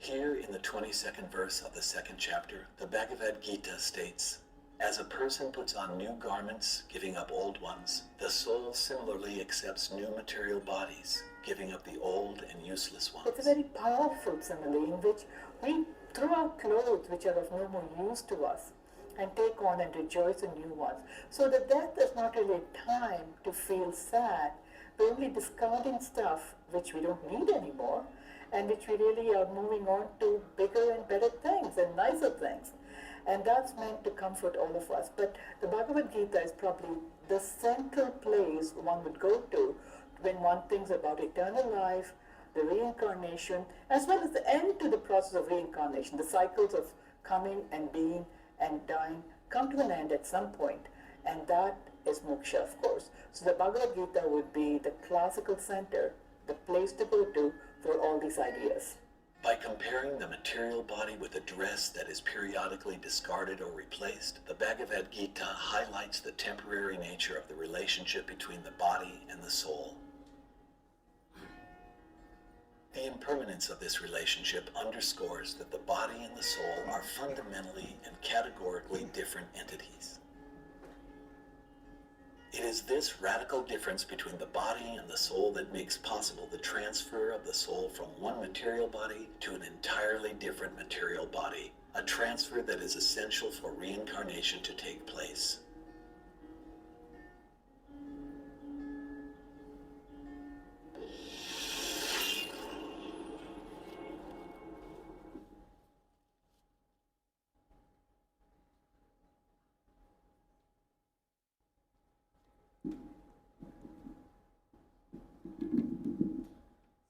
[SPEAKER 2] Here in the 22nd verse of the second chapter, the Bhagavad Gita states, as a person puts on new garments, giving up old ones, the soul similarly accepts new material bodies, giving up the old and useless ones.
[SPEAKER 6] It's a very powerful simile in which we throw out clothes which are of no more use to us and take on and rejoice in new ones. So that death is not really time to feel sad. We're only discarding stuff which we don't need anymore and which we really are moving on to bigger and better things and nicer things. And that's meant to comfort all of us. But the Bhagavad Gita is probably the central place one would go to when one thinks about eternal life, the reincarnation, as well as the end to the process of reincarnation. The cycles of coming and being and dying come to an end at some point, and that is moksha, of course. So the Bhagavad Gita would be the classical center, the place to go to for all these ideas.
[SPEAKER 2] By comparing the material body with a dress that is periodically discarded or replaced, the Bhagavad Gita highlights the temporary nature of the relationship between the body and the soul. The impermanence of this relationship underscores that the body and the soul are fundamentally and categorically different entities. It is this radical difference between the body and the soul that makes possible the transfer of the soul from one material body to an entirely different material body, a transfer that is essential for reincarnation to take place.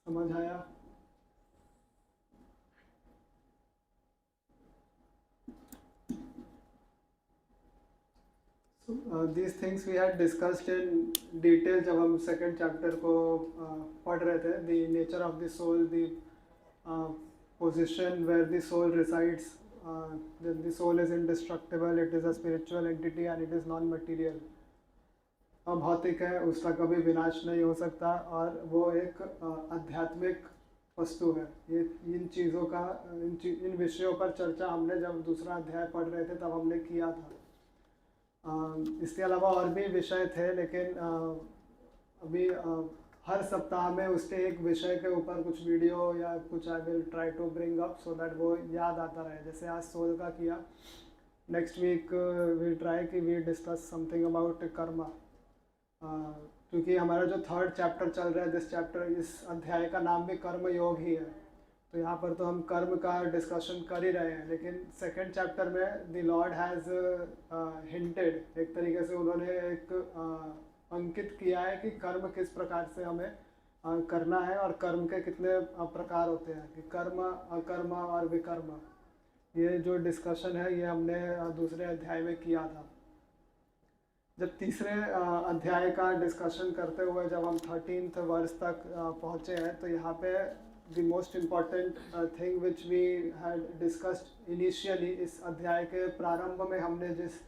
[SPEAKER 1] समझ आया? So these things we had discussed in detail जब हम second chapter को पढ़ रहे थे. The nature of the soul, the position where the soul resides. Then the soul is indestructible. It is a spiritual entity and it is non-material. अभौतिक है, उसका कभी विनाश नहीं हो सकता और वो एक आध्यात्मिक वस्तु है. ये इन चीज़ों का इन विषयों पर चर्चा हमने जब दूसरा अध्याय पढ़ रहे थे तब हमने किया था. इसके अलावा और भी विषय थे, लेकिन अभी हर सप्ताह में उसके एक विषय के ऊपर कुछ वीडियो या कुछ I will try to bring up so that वो याद आता रहे. जैसे आज सोल का किया. नेक्स्ट वीक वी ट्राई कि we discuss something about karma. क्योंकि हमारा जो थर्ड चैप्टर चल रहा है, दिस चैप्टर, इस अध्याय का नाम भी कर्म योग ही है. तो यहाँ पर तो हम कर्म का डिस्कशन कर ही रहे हैं, लेकिन सेकंड चैप्टर में द लॉर्ड हैज़ हिंटेड, एक तरीके से उन्होंने एक अंकित किया है कि कर्म किस प्रकार से हमें करना है और कर्म के कितने प्रकार होते हैं, कि कर्म, अकर्म और विकर्म. ये जो डिस्कशन है ये हमने दूसरे अध्याय में किया था. जब तीसरे अध्याय का डिस्कशन करते हुए जब हम 13th वर्ष तक पहुँचे हैं, तो यहाँ पे the most important thing which we had discussed initially, इस अध्याय के प्रारंभ में हमने जिस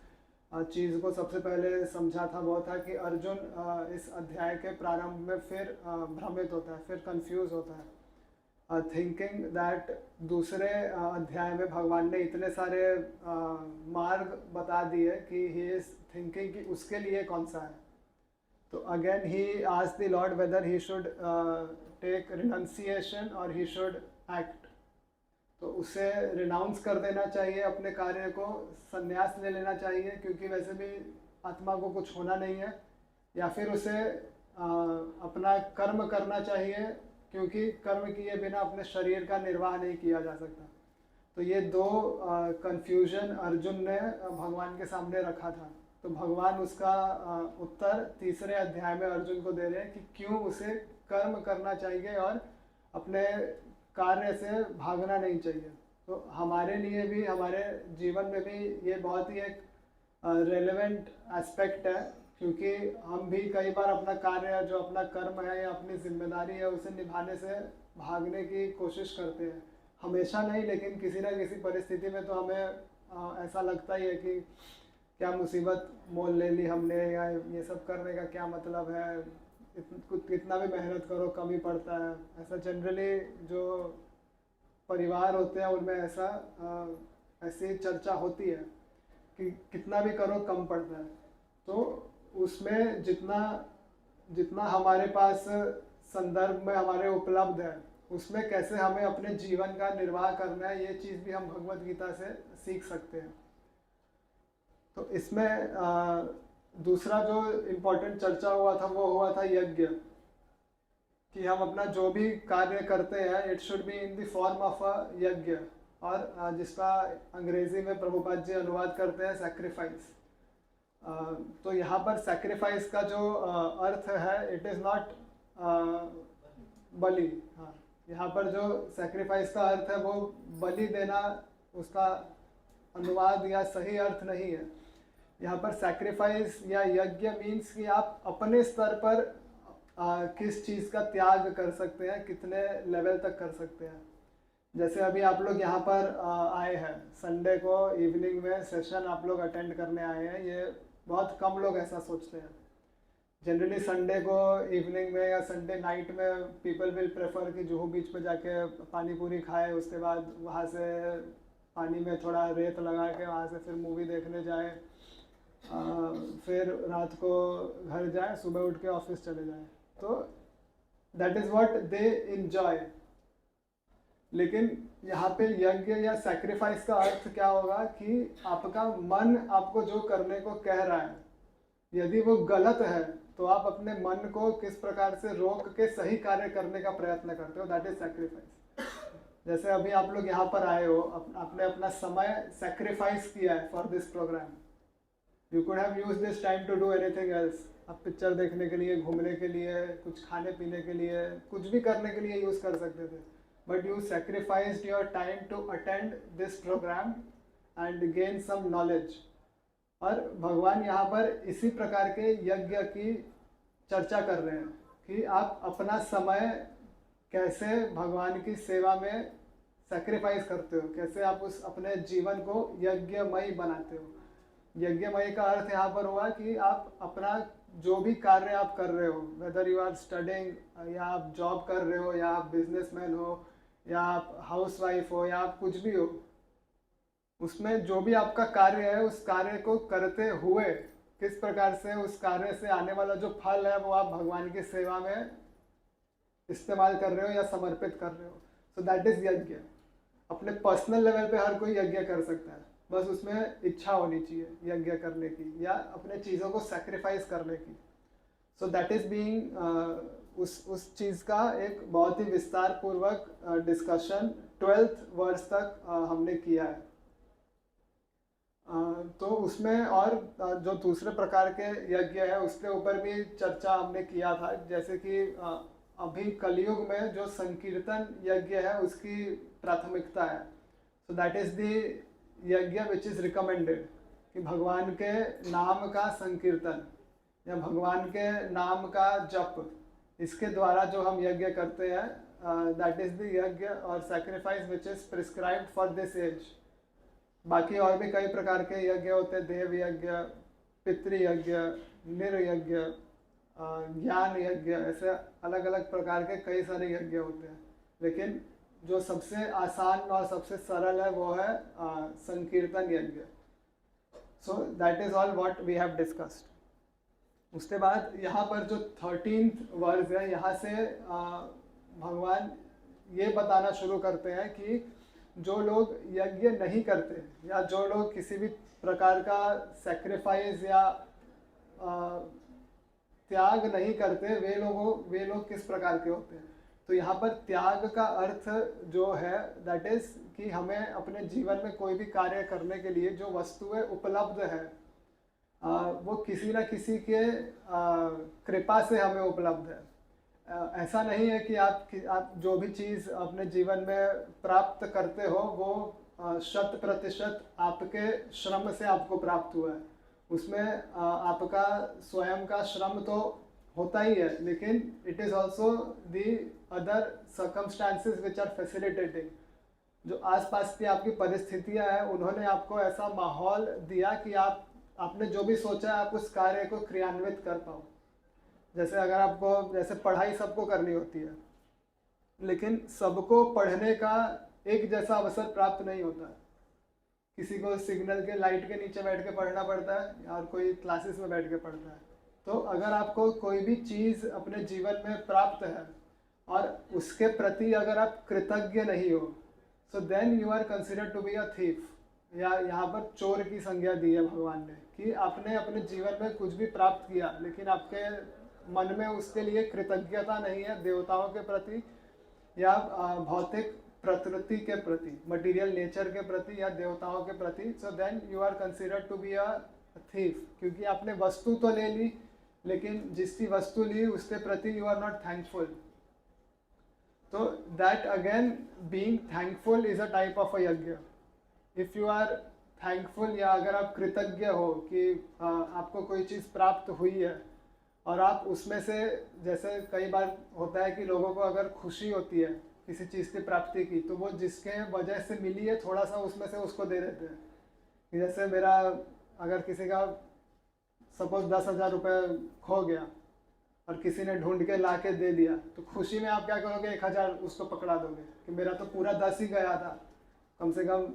[SPEAKER 1] चीज़ को सबसे पहले समझा था वो था कि अर्जुन इस अध्याय के प्रारंभ में फिर भ्रमित होता है, फिर कंफ्यूज होता है, थिंकिंग दैट दूसरे अध्याय में भगवान ने इतने सारे मार्ग बता दिए कि ही इज़ थिंकिंग कि उसके लिए कौन सा है. तो again he asked the lord whether he should take renunciation और ही शुड एक्ट. तो उसे रिनाउंस कर देना चाहिए, अपने कार्य को संन्यास ले लेना चाहिए क्योंकि वैसे भी आत्मा को कुछ होना नहीं है, या फिर उसे अपना कर्म करना चाहिए क्योंकि कर्म किए बिना अपने शरीर का निर्वाह नहीं किया जा सकता. तो ये दो कन्फ्यूजन अर्जुन ने भगवान के सामने रखा था. तो भगवान उसका उत्तर तीसरे अध्याय में अर्जुन को दे रहे हैं कि क्यों उसे कर्म करना चाहिए और अपने कार्य से भागना नहीं चाहिए। तो हमारे लिए भी, हमारे जीवन में भी ये बहुत ही एक रेलेवेंट एस्पेक्ट है, क्योंकि हम भी कई बार अपना कार्य, जो अपना कर्म है या अपनी जिम्मेदारी है, उसे निभाने से भागने की कोशिश करते हैं। हमेशा नहीं, लेकिन किसी ना किसी परिस्थिति में तो हमें ऐसा लगता ही है कि क्या मुसीबत मोल ले ली हमने, या ये सब करने का क्या मतलब है, कितना भी मेहनत करो कम ही पड़ता है। ऐसा जनरली जो परिवार होते हैं उनमें ऐसी चर्चा होती है कि कितना भी करो कम पड़ता है। तो उसमें जितना हमारे पास संदर्भ में हमारे उपलब्ध है, उसमें कैसे हमें अपने जीवन का निर्वाह करना है, ये चीज़ भी हम भगवत गीता से सीख सकते हैं। तो इसमें दूसरा जो इम्पोर्टेंट चर्चा हुआ था वो हुआ था यज्ञ, कि हम अपना जो भी कार्य करते हैं it should be in the form of a यज्ञ, और जिसका अंग्रेजी में प्रभुपाद जी अनुवाद करते हैं सैक्रिफाइस। तो यहाँ पर सैक्रिफाइस का जो अर्थ है, इट इज़ नॉट बलि। हाँ, यहाँ पर जो सैक्रिफाइस का अर्थ है वो बलि देना, उसका अनुवाद या सही अर्थ नहीं है। यहाँ पर सैक्रिफाइस या यज्ञ मीन्स कि आप अपने स्तर पर किस चीज़ का त्याग कर सकते हैं, कितने लेवल तक कर सकते हैं। जैसे अभी आप लोग यहाँ पर आए हैं, संडे को इवनिंग में सेशन आप लोग अटेंड करने आए हैं। ये बहुत कम लोग ऐसा सोचते हैं। जनरली संडे को इवनिंग में या संडे नाइट में पीपल विल प्रेफर कि जुहू बीच पे जाके पानी पूरी खाए, उसके बाद वहाँ से पानी में थोड़ा रेत लगा के वहाँ से फिर मूवी देखने जाए, फिर रात को घर जाए, सुबह उठ के ऑफिस चले जाए। तो that is what they enjoy. लेकिन यहाँ पे यज्ञ या सैक्रिफाइस का अर्थ क्या होगा कि आपका मन आपको जो करने को कह रहा है, यदि वो गलत है तो आप अपने मन को किस प्रकार से रोक के सही कार्य करने का प्रयत्न करते हो, दैट इज सैक्रिफाइस। जैसे अभी आप लोग यहाँ पर आए हो, आपने अपना समय सैक्रिफाइस किया है for this programme. You could have used this time to do anything else. आप पिक्चर देखने के लिए, घूमने के लिए, कुछ खाने पीने के लिए, कुछ भी करने के लिए यूज़ कर सकते थे, but you sacrificed your time to attend this programme and gain some knowledge. और भगवान यहाँ पर इसी प्रकार के यज्ञ की चर्चा कर रहे हैं कि आप अपना समय कैसे भगवान की सेवा में सैक्रिफाइस करते हो, कैसे आप उस अपने जीवन को यज्ञमयी बनाते हो। यज्ञमयी का अर्थ यहाँ पर हुआ कि आप अपना जो भी कार्य आप कर रहे हो, वेदर यू आर स्टडिंग, या आप जॉब कर रहे हो, या आप बिजनेसमैन हो, या आप हाउसवाइफ हो, या आप कुछ भी हो, उसमें जो भी आपका कार्य है उस कार्य को करते हुए किस प्रकार से उस कार्य से आने वाला जो फल है वो आप भगवान की सेवा में इस्तेमाल कर रहे हो या समर्पित कर रहे हो। सो दैट इज यज्ञ। अपने पर्सनल लेवल पे हर कोई यज्ञ कर सकता है, बस उसमें इच्छा होनी चाहिए यज्ञ करने की या अपने चीज़ों को सैक्रिफाइस करने की। सो दैट इज बीइंग उस चीज़ का एक बहुत ही विस्तार पूर्वक डिस्कशन 12th वर्ष तक हमने किया है। तो उसमें और जो दूसरे प्रकार के यज्ञ है उसके ऊपर भी चर्चा हमने किया था। जैसे कि अभी कलयुग में जो संकीर्तन यज्ञ है उसकी प्राथमिकता है। सो दैट इज़ द यज्ञ विच इज़ रिकमेंडेड, कि भगवान के नाम का संकीर्तन या भगवान के नाम का जप, इसके द्वारा जो हम यज्ञ करते हैं, दैट इज़ द यज्ञ और sacrifice which is prescribed for this age. बाकी और भी कई प्रकार के यज्ञ होते हैं, देव यज्ञ, पितृयज्ञ, निर्यज्ञ, ज्ञान यज्ञ, ऐसे अलग अलग प्रकार के कई सारे यज्ञ होते हैं। लेकिन जो सबसे आसान और सबसे सरल है वो है संकीर्तन यज्ञ। So that is all what we have discussed. उसके बाद यहाँ पर जो 13th वर्स है, यहाँ से भगवान ये बताना शुरू करते हैं कि जो लोग यज्ञ नहीं करते या जो लोग किसी भी प्रकार का सैक्रिफाइस या त्याग नहीं करते, वे लोग किस प्रकार के होते हैं। तो यहाँ पर त्याग का अर्थ जो है दैट इज कि हमें अपने जीवन में कोई भी कार्य करने के लिए जो वस्तुएं उपलब्ध है वो किसी न किसी के कृपा से हमें उपलब्ध है। ऐसा नहीं है कि आप जो भी चीज़ अपने जीवन में प्राप्त करते हो वो 100% आपके श्रम से आपको प्राप्त हुआ है। उसमें आपका स्वयं का श्रम तो होता ही है, लेकिन it is also the other circumstances which are facilitating. जो आसपास की आपकी परिस्थितियां हैं, उन्होंने आपको ऐसा माहौल दिया कि आपने जो भी सोचा है आप उस कार्य को क्रियान्वित कर पाओ। जैसे अगर आपको, जैसे पढ़ाई सबको करनी होती है, लेकिन सबको पढ़ने का एक जैसा अवसर प्राप्त नहीं होता है। किसी को सिग्नल के लाइट के नीचे बैठ के पढ़ना पड़ता है और कोई क्लासेस में बैठ के पढ़ता है। तो अगर आपको कोई भी चीज़ अपने जीवन में प्राप्त है और उसके प्रति अगर आप कृतज्ञ नहीं हो, so then you are considered to be a thief, या यहाँ पर चोर की संज्ञा दी है भगवान ने, कि आपने अपने जीवन में कुछ भी प्राप्त किया लेकिन आपके मन में उसके लिए कृतज्ञता नहीं है, देवताओं के प्रति या भौतिक प्रकृति के प्रति, मटेरियल नेचर के प्रति या देवताओं के प्रति। So then you are considered to be a thief, क्योंकि आपने वस्तु तो ले ली लेकिन जिसकी वस्तु ली उसके प्रति यू आर नॉट थैंकफुल। तो that again, being thankful is a type of a yagya. If you are thankful, या अगर आप कृतज्ञ हो कि आपको कोई चीज़ प्राप्त हुई है और आप उसमें से, जैसे कई बार होता है कि लोगों को अगर खुशी होती है किसी चीज़ की प्राप्ति की, तो वो जिसके वजह से मिली है थोड़ा सा उसमें से उसको दे देते हैं। कि जैसे मेरा, अगर किसी का सपोज 10,000 रुपये खो गया और किसी ने ढूंढ के ला के दे दिया, तो खुशी में आप क्या करोगे, 1,000 उसको पकड़ा दोगे कि मेरा तो पूरा 10 ही गया था, कम से कम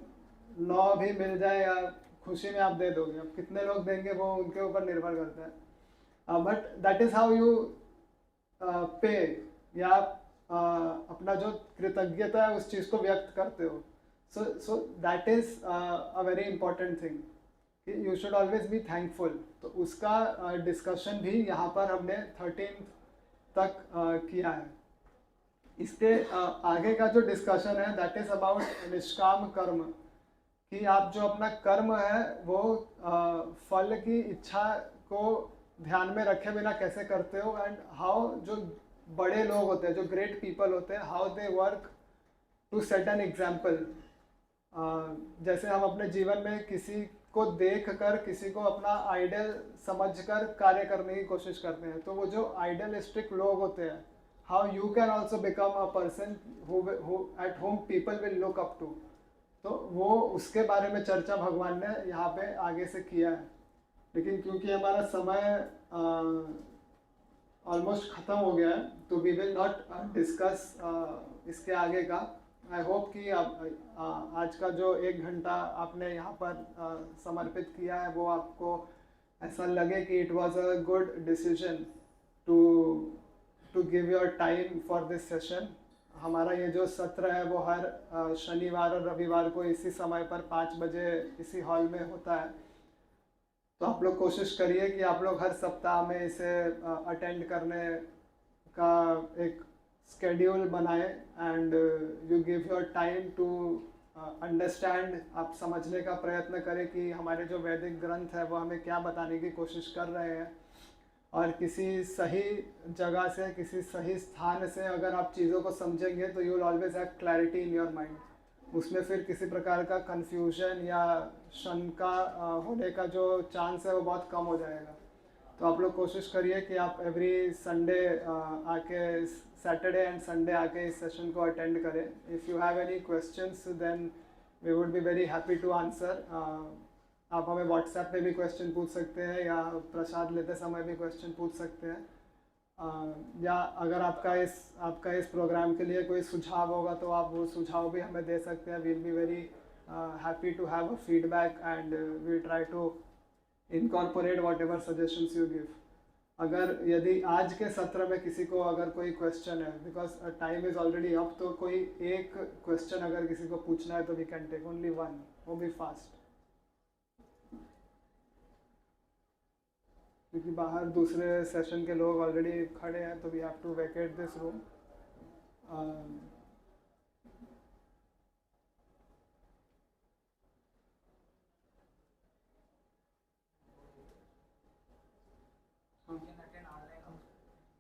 [SPEAKER 1] 9 भी मिल जाए, या खुशी में आप दे दोगे। अब कितने लोग देंगे वो उनके ऊपर निर्भर करता है, but that is how you पे, या अपना जो कृतज्ञता है उस चीज़ को व्यक्त करते हो। सो that is a very important thing, you should always be thankful. तो उसका डिस्कशन भी यहाँ पर हमने 13th तक किया है। इसके आगे का जो डिस्कशन है दैट इज़ अबाउट निष्काम कर्म, कि आप जो अपना कर्म है वो फल की इच्छा को ध्यान में रखे बिना कैसे करते हो, एंड हाउ जो बड़े लोग होते हैं, जो ग्रेट पीपल होते हैं, how they work to set an example. जैसे हम अपने जीवन में किसी को देख कर, किसी को अपना आइडल समझकर कार्य करने की कोशिश करते हैं, तो वो जो आइडलिस्टिक लोग होते हैं, how you can also become a person at home people will look up to. तो वो उसके बारे में चर्चा भगवान ने यहाँ पे आगे से किया है। लेकिन क्योंकि हमारा समय ऑलमोस्ट ख़त्म हो गया है, तो वी विल नॉट डिस्कस इसके आगे का। आई होप कि आज का जो 1 घंटा आपने यहाँ पर समर्पित किया है वो आपको ऐसा लगे कि it was a good decision to give your time for this session. हमारा ये जो सत्र है वो हर शनिवार और रविवार को इसी समय पर 5 बजे इसी हॉल में होता है। तो आप लोग कोशिश करिए कि आप लोग हर सप्ताह में इसे अटेंड करने का एक स्केड्यूल बनाएं, and you give your time to understand. आप समझने का प्रयत्न करें कि हमारे जो वैदिक ग्रंथ है वो हमें क्या बताने की कोशिश कर रहे हैं, और किसी सही जगह से, किसी सही स्थान से अगर आप चीज़ों को समझेंगे तो you will always have clarity in your mind. उसमें फिर किसी प्रकार का कन्फ्यूजन या शंका होने का जो चांस है वो बहुत कम हो जाएगा। तो आप लोग कोशिश करिए कि आप एवरी संडे आके, सैटरडे एंड संडे आके इस सेशन को अटेंड करें। If you have any questions then we would be very happy to answer. आप हमें व्हाट्सएप पे भी क्वेश्चन पूछ सकते हैं, या प्रसाद लेते समय भी क्वेश्चन पूछ सकते हैं, या अगर आपका इस प्रोग्राम के लिए कोई सुझाव होगा तो आप वो सुझाव भी हमें दे सकते हैं। We will be very happy to have a feedback, and we try to incorporate whatever suggestions you give. अगर यदि आज के सत्र में किसी को अगर कोई क्वेश्चन है, because time is already up, तो कोई एक क्वेश्चन अगर किसी को पूछना है तो we can take only one, वो भी फास्ट, क्योंकि बाहर दूसरे सेशन के लोग ऑलरेडी खड़े हैं, तो we have to vacate this room.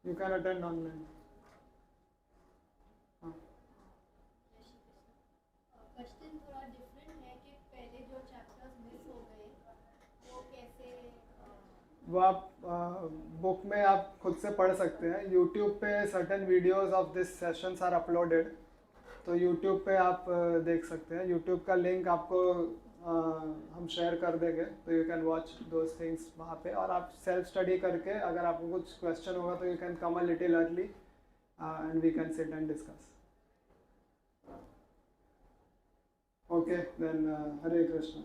[SPEAKER 1] You can attend online.
[SPEAKER 7] Question थोड़ा डिफरेंट है कि पहले जो चैप्टर्स मिस हो गए वो कैसे
[SPEAKER 1] वो आप बुक में आप खुद से पढ़ सकते हैं। यूट्यूब पे certain videos of this sessions are uploaded, तो यूट्यूब पे आप देख सकते हैं। यूट्यूब का लिंक आपको हम शेयर कर देंगे, तो you can watch those things वहाँ पे। और आप सेल्फ स्टडी करके अगर आपको कुछ क्वेश्चन होगा तो you can come a little early and we can sit and discuss. Okay then, Hare Krishna.